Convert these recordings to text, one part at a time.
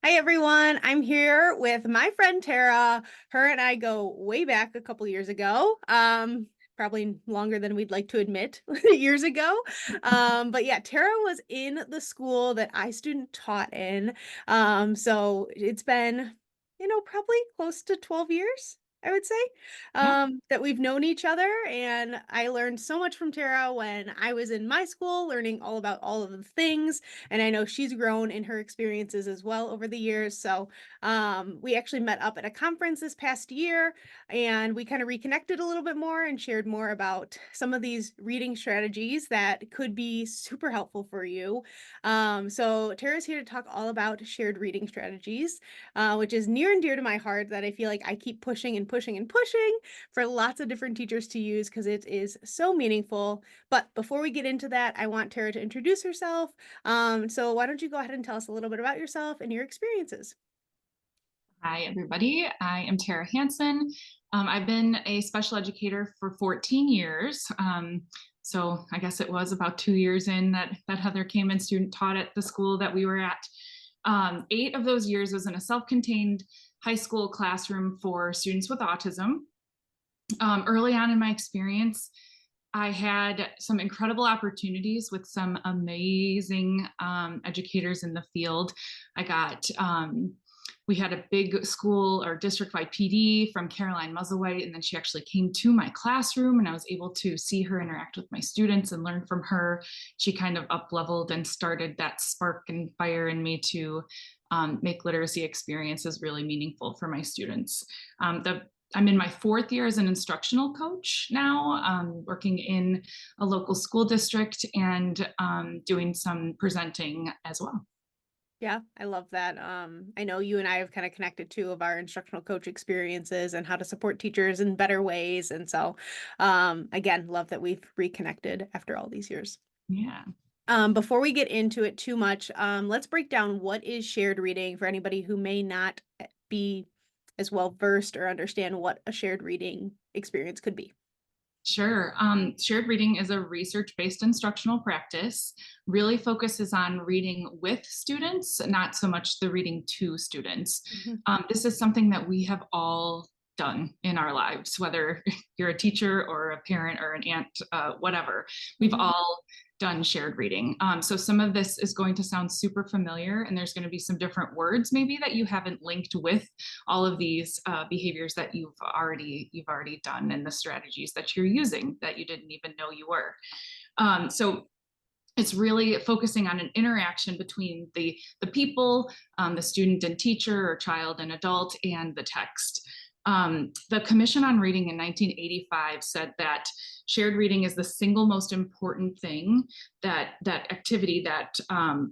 Hi everyone, I'm here with my friend Tara. Her and I go way back a couple years ago. Probably longer than we'd like to admit years ago. But yeah, Tara was in the school that I student taught in. So it's been, probably close to 12 years. I would say Yeah. that we've known each other, and I learned so much from Tara when I was in my school, learning all about all of the things, and I know she's grown in her experiences as well over the years. So we actually met up at a conference this past year, and we kind of reconnected a little bit more and shared more about some of these reading strategies that could be super helpful for you. So Tara's here to talk all about shared reading strategies, which is near and dear to my heart, that I feel like I keep pushing and pushing and pushing for lots of different teachers to use because it is so meaningful. But before we get into that, I want Tara to introduce herself. So why don't you go ahead and tell us a little bit about yourself and your experiences? Hi, everybody. I am Tara Hansen. I've been a special educator for 14 years. So I guess it was about 2 years in that Heather came and student taught at the school that we were at. 8 of those years was in a self-contained high school classroom for students with autism. Early on in my experience, I had some incredible opportunities with some amazing educators in the field. I got we had a big school or district-wide PD from Caroline Muzzlewhite, and then she actually came to my classroom, and I was able to see her interact with my students and learn from her. She kind of up-leveled and started that spark and fire in me to make literacy experiences really meaningful for my students. I'm in my 4th year as an instructional coach now, working in a local school district and doing some presenting as well. Yeah, I love that. I know you and I have kind of connected too of our instructional coach experiences and how to support teachers in better ways. And so, again, love that we've reconnected after all these years. Yeah. Before we get into it too much, let's break down what is shared reading for anybody who may not be as well versed or understand what a shared reading experience could be. Sure. Shared reading is a research-based instructional practice, really focuses on reading with students, not so much the reading to students. Mhm. This is something that we have all done in our lives, whether you're a teacher or a parent or an aunt, whatever. We've Mhm. all done shared reading. So some of this is going to sound super familiar, and there's going to be some different words maybe that you haven't linked with all of these behaviors that you've already done, and the strategies that you're using that you didn't even know you were. So it's really focusing on an interaction between the people, the student and teacher, or child and adult, and the text. The Commission on Reading in 1985 said that shared reading is the single most important thing, that activity that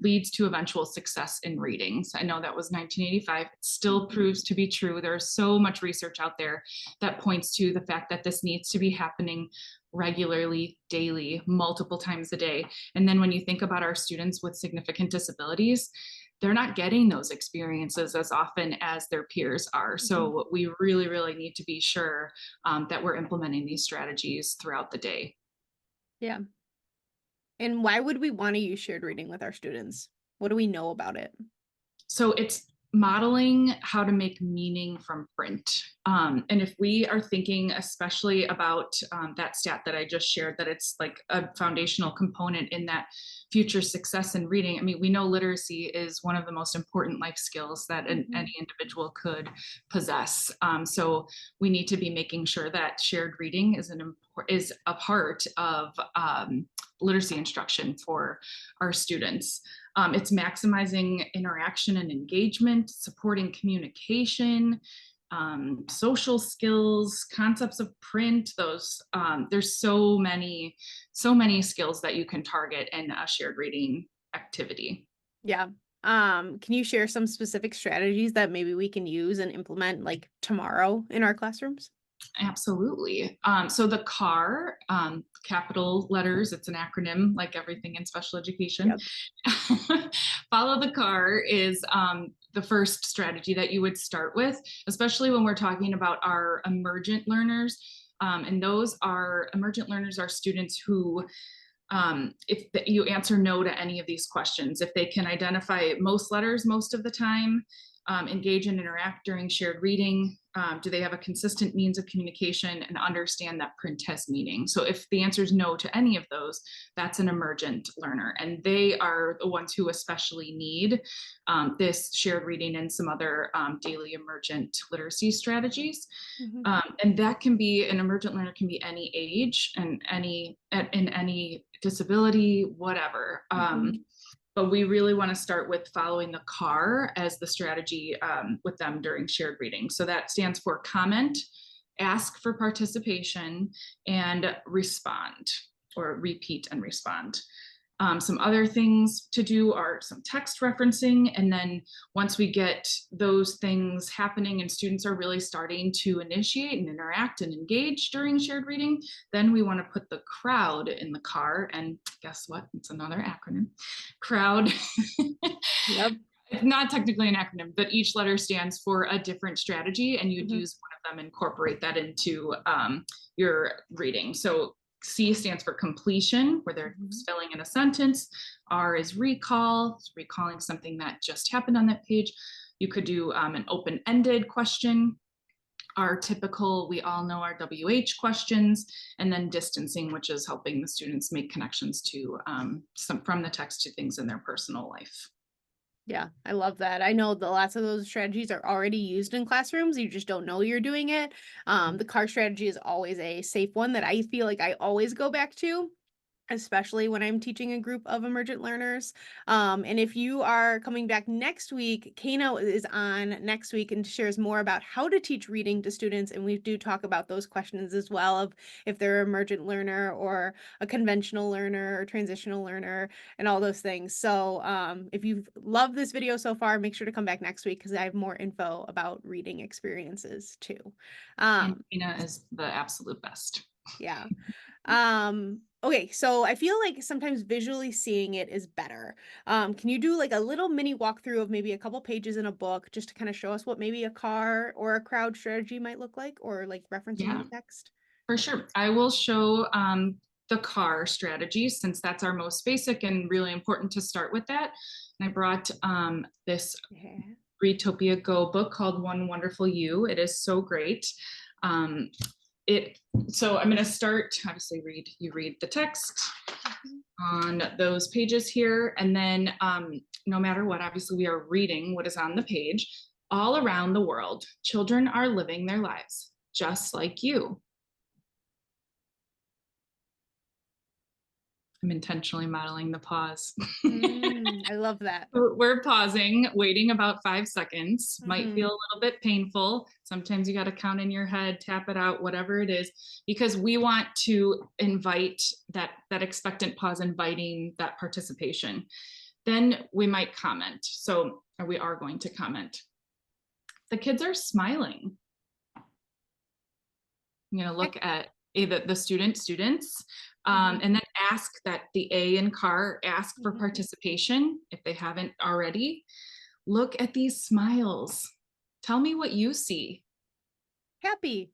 leads to eventual success in reading. So I know that was 1985. It still Mhm. proves to be true. There's so much research out there that points to the fact that this needs to be happening regularly, daily, multiple times a day. And then when you think about our students with significant disabilities, they're not getting those experiences as often as their peers are. Mhm. So we really, really need to be sure that we're implementing these strategies throughout the day. Yeah. And why would we want to use shared reading with our students? What do we know about it? So it's modeling how to make meaning from print. And if we are thinking especially about that stat that I just shared, that it's like a foundational component in that future success in reading. I mean, we know literacy is one of the most important life skills that Mhm. any individual could possess. So we need to be making sure that shared reading is a part of literacy instruction for our students. It's maximizing interaction and engagement, supporting communication, social skills, concepts of print. Those there's so many skills that you can target in a shared reading activity. Yeah. Can you share some specific strategies that maybe we can use and implement like tomorrow in our classrooms? Absolutely. So the CAR, capital letters, it's an acronym like everything in special education. Yep. Follow the CAR is the first strategy that you would start with, especially when we're talking about our emergent learners. And those are emergent learners are students who if you answer no to any of these questions, if they can identify most letters most of the time, engage and interact during shared reading, do they have a consistent means of communication and understand that print has meaning? So if the answer is no to any of those, that's an emergent learner. And they are the ones who especially need this shared reading and some other daily emergent literacy strategies. Mhm. And that can be, an emergent learner can be any age and in any disability, whatever. Mhm. But we really want to start with following the CAR as the strategy with them during shared reading. So that stands for comment, ask for participation, and respond, or repeat and respond. Some other things to do are some text referencing. And then once we get those things happening and students are really starting to initiate and interact and engage during shared reading, then we want to put the crowd in the car. And guess what? It's another acronym. Crowd. Yep. It's not technically an acronym, but each letter stands for a different strategy, and you'd Mhm. use one of them, incorporate that into your reading. So C stands for completion, where they're Mhm. filling in a sentence. R is recall, recalling something that just happened on that page. You could do an open-ended question. Our typical, we all know our WH questions, and then distancing, which is helping the students make connections to some from the text to things in their personal life. Yeah, I love that. I know that lots of those strategies are already used in classrooms. You just don't know you're doing it. The car strategy is always a safe one that I feel like I always go back to, especially when I'm teaching a group of emergent learners. And if you are coming back next week, Kano is on next week and shares more about how to teach reading to students. And we do talk about those questions as well, of if they're an emergent learner or a conventional learner or transitional learner and all those things. So if you've loved this video so far, make sure to come back next week because I have more info about reading experiences too. And Um, Tina is the absolute best. yeah. Okay, so I feel like sometimes visually seeing it is better. Can you do like a little mini walkthrough of maybe a couple pages in a book just to kind of show us what maybe a car or a crowd strategy might look like, or like referencing Yeah, the text? for sure. I will show the car strategy, since that's our most basic and really important to start with that. And I brought this Yeah. Readtopia Go book called One Wonderful You. It is so great. Um, it so I'm going to start, obviously you read the text Mhm. on those pages here, and then no matter what, obviously we are reading what is on the page. All around the world, children are living their lives just like you. I'm intentionally modeling the pause. I love that. We're pausing, waiting about 5 seconds. Might feel Hmm. a little bit painful. Sometimes you got to count in your head, tap it out, whatever it is, because we want to invite that expectant pause, inviting that participation. Then we might comment. So we are going to comment. The kids are smiling. I'm going to look at the students, Mm-hmm. and then ask that the A in car, ask for Hmm. participation if they haven't already. Look at these smiles. Tell me what you see. Happy.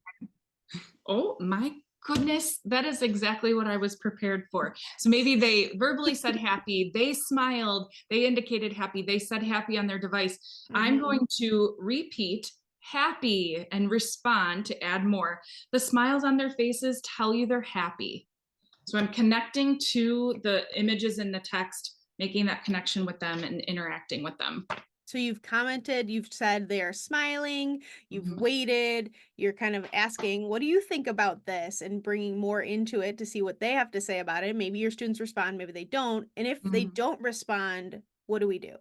Oh my goodness, that is exactly what I was prepared for. So maybe they verbally said happy, they smiled, they indicated happy, they said happy on their device. I'm Hmm. going to repeat happy and respond to add more. The smiles on their faces tell you they're happy. So I'm connecting to the images in the text, making that connection with them and interacting with them. So you've commented, you've said they are smiling, you've Mhm. waited, you're kind of asking, what do you think about this? And bringing more into it to see what they have to say about it. Maybe your students respond, maybe they don't. And if they Mhm. don't respond, what do we do?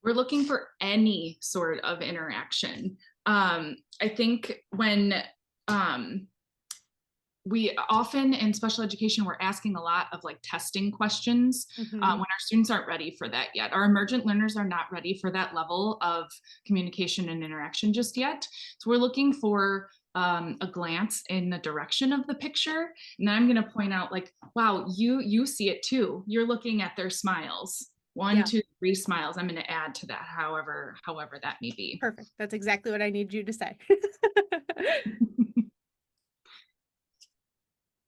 We're looking for any sort of interaction. I think when um, we often in special education, we're asking a lot of like testing questions when Hmm. our students aren't ready for that yet. Our emergent learners are not ready for that level of communication and interaction just yet. So we're looking for a glance in the direction of the picture, and then I'm going to point out like, wow, you see it too. You're looking at their smiles. One, Yeah, two, three smiles. I'm going to add to that, however that may be. perfect. That's exactly what I need you to say.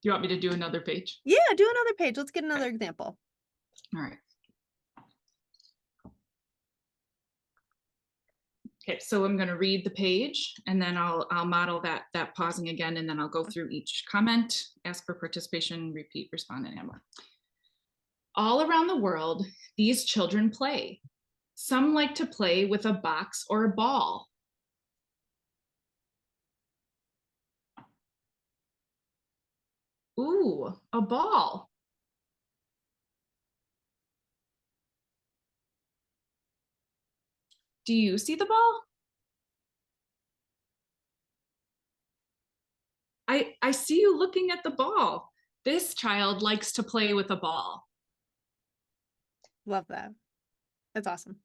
you want me to do another page? Yeah, do another page. Let's get another Okay. example. All right. Okay, so I'm going to read the page and then I'll model that pausing again, and then I'll go through each comment, ask for participation, repeat, respond, and more. All around the world, these children play. Some like to play with a box or a ball. Ooh, a ball. Do you see the ball? I see you looking at the ball. This child likes to play with a ball. Love that. That's awesome.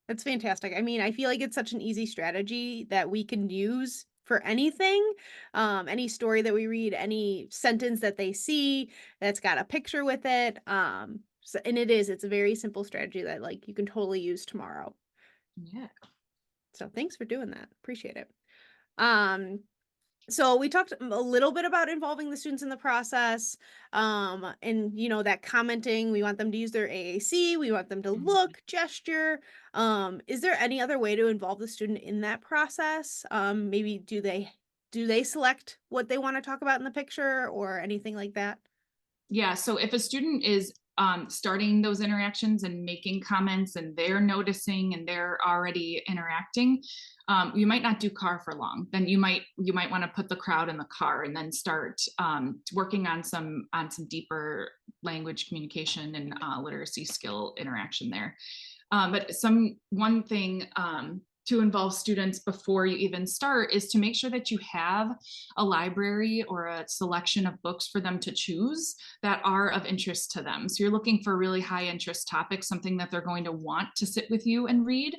That's fantastic. I mean, I feel like it's such an easy strategy that we can use for anything, any story that we read, any sentence that they see that's got a picture with it. So, and it's a very simple strategy that like you can totally use tomorrow. Yeah. So thanks for doing that. Appreciate it. Um, So we talked a little bit about involving the students in the process, and that commenting. We want them to use their AAC. We want them to look, gesture. Is there any other way to involve the student in that process? Maybe do they select what they want to talk about in the picture or anything like that? Yeah, so if a student is starting those interactions and making comments and they're noticing and they're already interacting, you might not do car for long. Then you might want to put the crowd in the car and then start working on some deeper language communication and literacy skill interaction there. But one thing to involve students before you even start is to make sure that you have a library or a selection of books for them to choose that are of interest to them. So you're looking for really high interest topics, something that they're going to want to sit with you and read.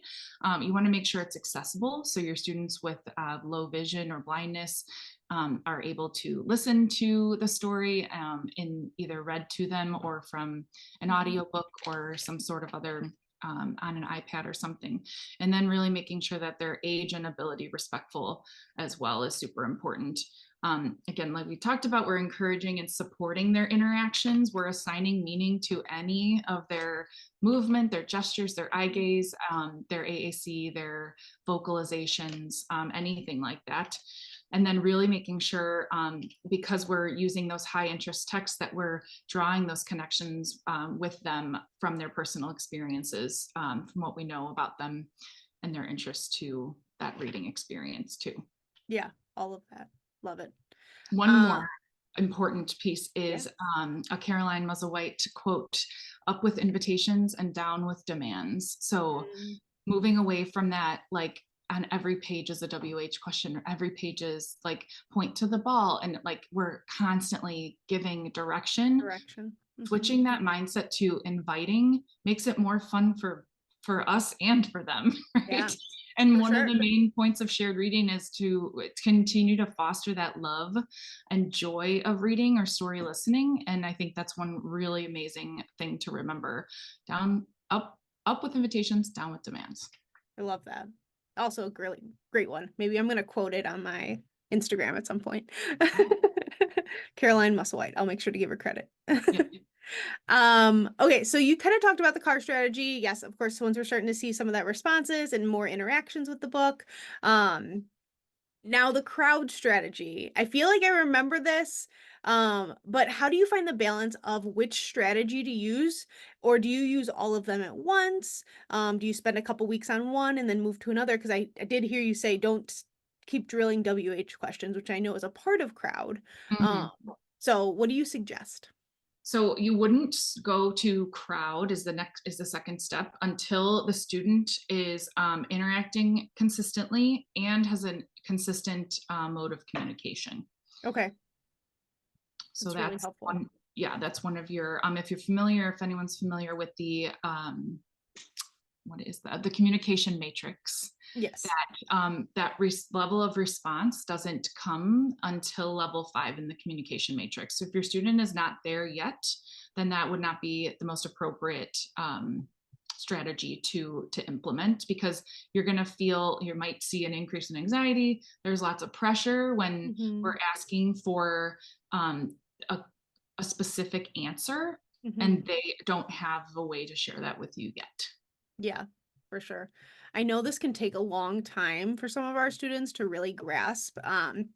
You want to make sure it's accessible, so your students with low vision or blindness are able to listen to the story in either read to them or from an audiobook or some sort of other on an iPad or something. And then really making sure that their age and ability respectful as well is super important. Again, like we talked about, we're encouraging and supporting their interactions. We're assigning meaning to any of their movement, their gestures, their eye gaze, their AAC, their vocalizations, anything like that. And then really making sure, because we're using those high interest texts, that we're drawing those connections with them from their personal experiences, from what we know about them and their interest to that reading experience too. Yeah, all of that. Love it. One Uh, more important piece yeah. is a Caroline Musselwhite quote: up with invitations and down with demands. So Mm, moving away from that, like on every page is a WH question, or every page is like point to the ball, and like we're constantly giving direction. direction. Switching that mindset to inviting makes it more fun for us and for them, Yeah, right? And for one of sure. the main points of shared reading is to continue to foster that love and joy of reading or story listening. And I think that's one really amazing thing to remember. Down, up with invitations, down with demands. I love that. Also a great one. Maybe I'm gonna quote it on my Instagram at some point. Caroline Musselwhite. I'll make sure to give her credit. Yeah. Okay, so you kind of talked about the car strategy. Yes, of course, once we're starting to see some of that responses and more interactions with the book. Now the crowd strategy. I feel like I remember this, but how do you find the balance of which strategy to use, or do you use all of them at once? Do you spend a couple weeks on one and then move to another? Because I did hear you say don't keep drilling WH questions, which I know is a part of crowd. Um, Mhm. so what do you suggest? So you wouldn't go to crowd is the second step until the student is interacting consistently and has a consistent mode of communication. Okay, So that's really that's helpful. one. Yeah, that's one of your. If you're familiar, if anyone's familiar with the what is the communication matrix, Yes. that level of response doesn't come until level 5 in the communication matrix. So if your student is not there yet, then that would not be the most appropriate strategy to implement, because you're going to feel, you might see an increase in anxiety. There's lots of pressure when Hmm. we're asking for a, a specific answer, Mhm. and they don't have a way to share that with you yet. Yeah, for sure. I know this can take a long time for some of our students to really grasp, and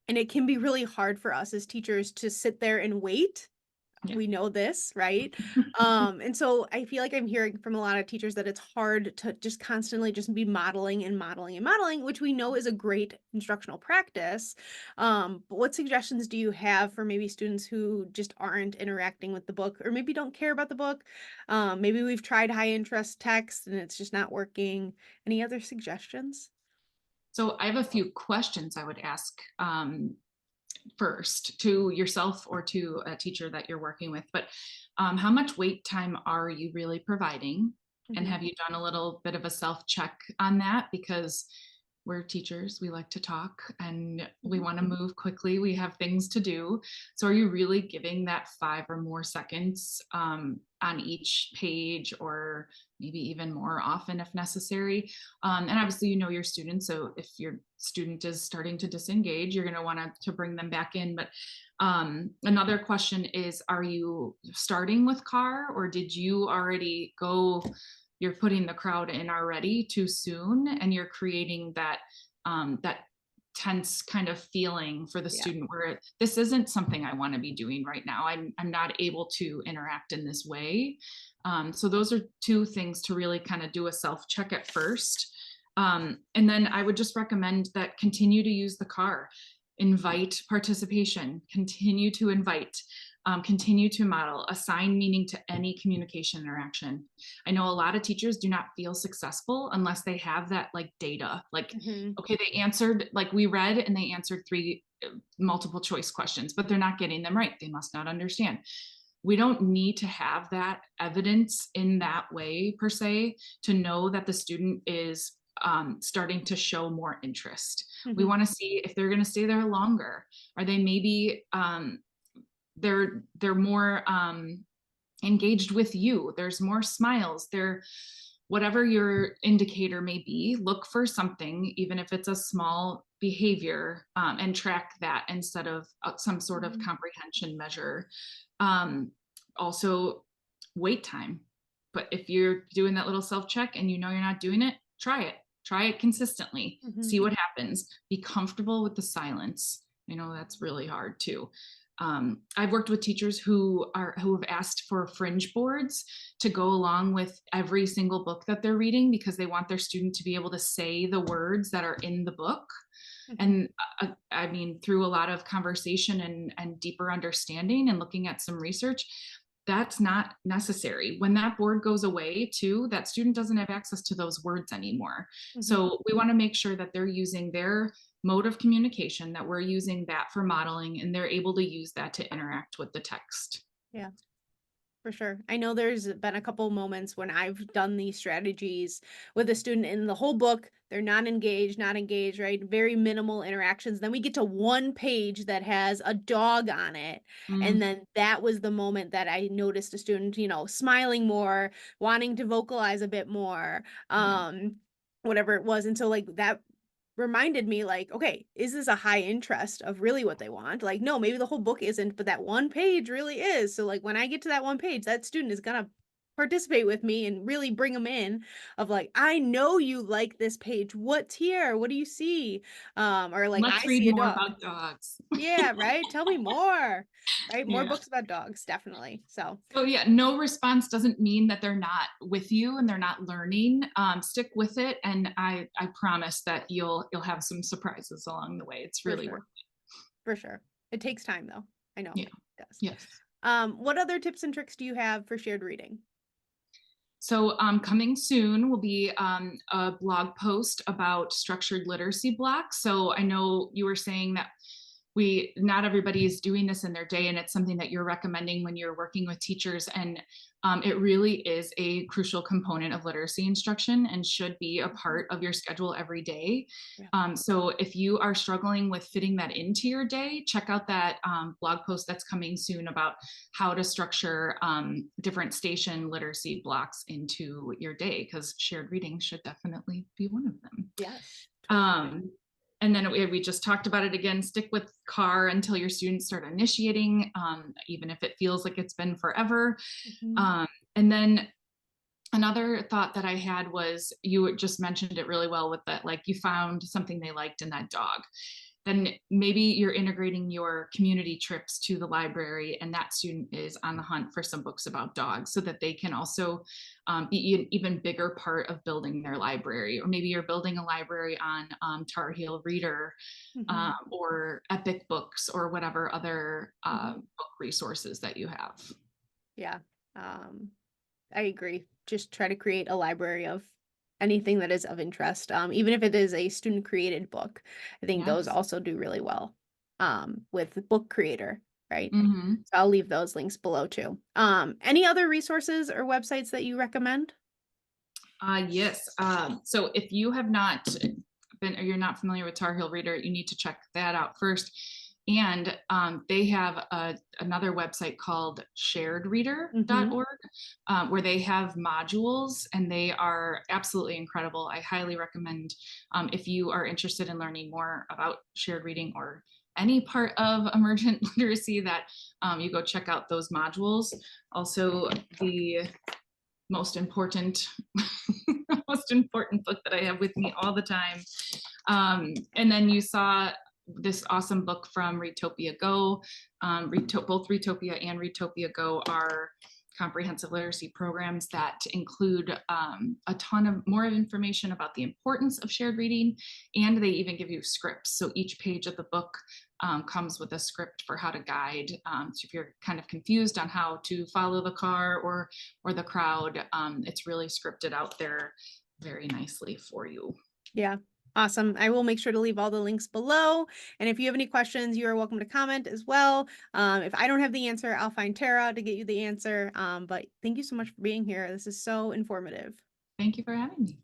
it can be really hard for us as teachers to sit there and wait. Yeah. We know this, right? And so I feel like I'm hearing from a lot of teachers that it's hard to just constantly just be modeling and modeling and modeling, which we know is a great instructional practice. But what suggestions do you have for maybe students who just aren't interacting with the book or maybe don't care about the book? Maybe we've tried high interest text and it's just not working. Any other suggestions? So I have a few questions I would ask first to yourself or to a teacher that you're working with. But how much wait time are you really providing? And Hmm. have you done a little bit of a self check on that? Because we're teachers, we like to talk and we Hmm. want to move quickly. We have things to do. So, are you really giving that 5 or more seconds on each page, or maybe even more often if necessary? And obviously, you know your students. So, if your student is starting to disengage, you're going to want to bring them back in. But another question is, are you starting with car, or did you already go? You're putting the crowd in already too soon, and you're creating that tense kind of feeling for the Yeah. student where this isn't something I want to be doing right now. I'm not able to interact in this way. So those are two things to really kind of do a self check at first. And then I would just recommend that continue to use the car, invite participation, continue to invite, continue to model, assign meaning to any communication interaction. I know a lot of teachers do not feel successful unless they have that like data. Like, Hmm. okay, they answered, like we read and they answered three multiple choice questions, but they're not getting them right. They must not understand. We don't need to have that evidence in that way per se to know that the student is starting to show more interest. We Hmm. want to see if they're going to stay there longer. Are they maybe they're more engaged with you? There's more smiles. They're whatever your indicator may be. Look for something, even if it's a small behavior, and track that instead of some sort of Hmm. comprehension measure. Um, Also, wait time. But if you're doing that little self check and you know you're not doing it, try it. Try it consistently. Hmm. See what happens. Be comfortable with the silence. I know that's really hard too. I've worked with teachers who have asked for fringe boards to go along with every single book that they're reading because they want their student to be able to say the words that are in the book. Hmm. And I mean, through a lot of conversation and deeper understanding and looking at some research, that's not necessary. When that board goes away, too, that student doesn't have access to those words anymore. Hmm. So we want to make sure that they're using their mode of communication, that we're using that for modeling, and they're able to use that to interact with the text. Yeah. For sure. I know there's been a couple moments when I've done these strategies with a student in the whole book, they're not engaged, right? Very minimal interactions. Then we get to one page that has a dog on it. And Mm, then that was the moment that I noticed a student, smiling more, wanting to vocalize a bit more, yeah. whatever it was. And so like that reminded me like, okay, is this a high interest of really what they want? Like, no, maybe the whole book isn't, but that one page really is. So like when I get to that one page, that student is gonna participate with me and really bring them in of like, I know you like this page. What's here? What do you see? Or like Let's I read see a more dog. about dogs. Yeah, right. Tell me more. Right. More Yeah. books about dogs, definitely. So So yeah, no response doesn't mean that they're not with you and they're not learning. Stick with it, and I promise that you'll have some surprises along the way. It's for really worth sure. For sure. It takes time though. I know it. it does. Yeah. Yes. What other tips and tricks do you have for shared reading? So coming soon will be a blog post about structured literacy blocks. So I know you were saying that we not everybody is doing this in their day, and it's something that you're recommending when you're working with teachers. And it really is a crucial component of literacy instruction and should be a Mhm. part of your schedule every day. Yeah. So if you are struggling with fitting that into your day, check out that blog post that's coming soon about how to structure different station literacy blocks into your day, because shared reading should definitely be one of them. Yes, totally. Um, And then we just talked about it again, stick with car until your students start initiating, even if it feels like it's been forever. Mhm. Um, and then another thought that I had was you just mentioned it really well with that, like you found something they liked in that dog. Then maybe you're integrating your community trips to the library, and that student is on the hunt for some books about dogs so that they can also be an even bigger part of building their library. Or maybe you're building a library on Tar Heel Reader Mhm. or Epic Books or whatever other Mhm. book resources that you have. Yeah. Um, I agree. Just try to create a library of anything that is of interest, even if it is a student created book. I think those Yes. also do really well with the book creator, right? Hmm. So I'll leave those links below too. Any other resources or websites that you recommend? Yes. So if you have not been, or you're not familiar with Tar Heel Reader, you need to check that out first. And they have another website called Hmm. sharedreader.org, where they have modules and they are absolutely incredible. I highly recommend if you are interested in learning more about shared reading or any part of emergent literacy that you go check out those modules. Also, the most important most important book that I have with me all the time. And then you saw this awesome book from Readtopia Go. Both Readtopia and Readtopia Go are comprehensive literacy programs that include a ton of more information about the importance of shared reading, and they even give you scripts. So each page of the book comes with a script for how to guide. So if you're kind of confused on how to follow the car or the crowd, it's really scripted out there very nicely for you. Yeah. Awesome. I will make sure to leave all the links below. And if you have any questions, you are welcome to comment as well. If I don't have the answer, I'll find Tara to get you the answer. But thank you so much for being here. This is so informative. Thank you for having me.